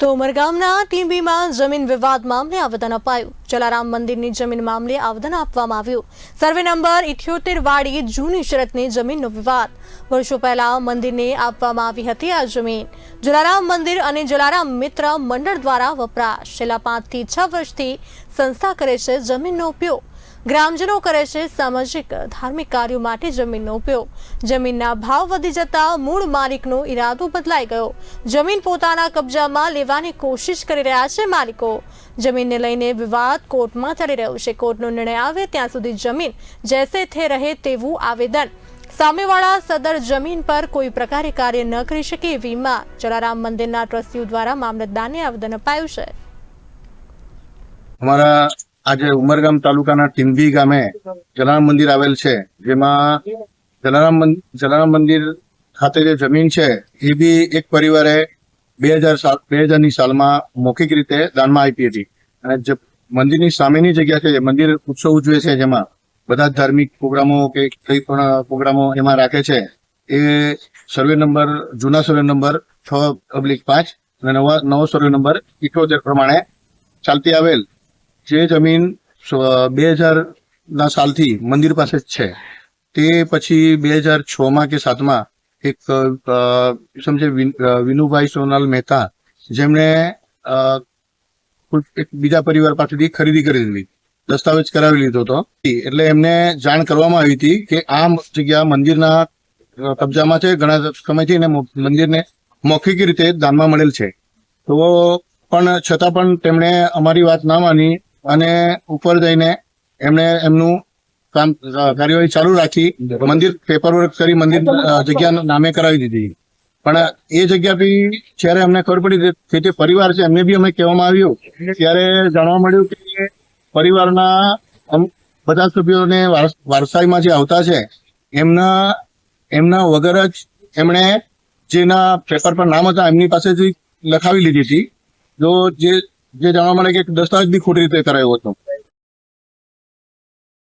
તો ઉમરગામના ટીંબીમાં જમીન વિવાદ મામલે આવેદન અપાયું। જલારામ મંદિરની જમીન મામલે આવેદન આપવામાં આવ્યું। સર્વે નંબર 78 વાળી જૂની શરતની જમીનનો વિવાદ। વર્ષો પહેલા મંદિરને આપવામાં આવી હતી આ જમીન। જલારામ મંદિર અને જલારામ મિત્ર મંડળ દ્વારા વપરાશ। છેલ્લા 5 થી 6 વર્ષથી સંસ્થા કરે છે જમીનનો ઉપયોગ। ગ્રામજનો કરે છે સામાજિક ધાર્મિક કાર્યો માટે જમીનનો ઉપયોગ। જમીનના ભાવ વધી જતા મૂળ માલિકનો ઈરાદો બદલાઈ ગયો। જમીન પોતાના કબજામાં લેવાની કોશિશ કરી રહ્યા છે માલિકો। જમીનને લઈને વિવાદ કોર્ટમાં ચાલી રહ્યો છે। કોર્ટનો નિર્ણય આવે ત્યાં સુધી જમીન જૈસે थे રહે તેવું આવેદન। સામેવાળા સદર જમીન પર કોઈ પ્રકારે કાર્ય ન કરી શકે એવી માંગ। જલારામ મંદિરના ટ્રસ્ટીઓ દ્વારા મામલતદારને આવેદન અપાયું છે। અમારા આજે ઉમરગામ તાલુકાના ટીંબી ગામે જલારામ મંદિર આવેલ છે, જેમાં જલારામ મંદિર ખાતે જે જમીન છે એ બી એક પરિવારે 2000ની સાલમાં મૌખિક રીતે દાનમાં આપી હતી। અને જે મંદિરની સામેની જગ્યા છે, મંદિર ઉત્સવ ઉજવે છે, જેમાં બધા ધાર્મિક પ્રોગ્રામો કે કઈ પણ પ્રોગ્રામો એમાં રાખે છે, એ જૂના સર્વે નંબર 6/5 અને નવો સર્વે નંબર 78 પ્રમાણે ચાલતી આવેલ જે જમીન 2000ના સાલથી મંદિર પાસે જ છે, તે પછી 2006માં કે 7માં એક સમજે વિનુભાઈ સોનલ મહેતા, જેમણે એક બીજા પરિવાર પાસેથી ખરીદી કરી લીધી, દસ્તાવેજ કરાવી લીધો હતો। એટલે એમને જાણ કરવામાં આવી હતી કે આ જગ્યા મંદિરના કબજામાં છે, ઘણા સમયથી એને મંદિરને મૌખિક રીતે દાનમાં મળેલ છે। તો પણ છતાં પણ તેમણે અમારી વાત ના માની અને ઉપર જઈને એમણે એમનું કામ કાર્યવાહી ચાલુ રાખી, મંદિર પેપરવર્ક કરી મંદિર જગ્યા નામે કરાવી દીધી। પણ એ જગ્યા બી જ્યારે અમને ખબર પડી કે જે પરિવાર છે એમને બી અમે કહેવામાં આવ્યું, ત્યારે જાણવા મળ્યું કે પરિવારના બધા સભ્યોને વારસાઈમાં જે આવતા છે એમના વગર જ એમણે જેના પેપર પર નામ હતા એમની પાસેથી લખાવી લીધી હતી। જો જે જાણવા મળે કે દસ્તાવેજ બી ખોટી રીતે કરાયો હતો।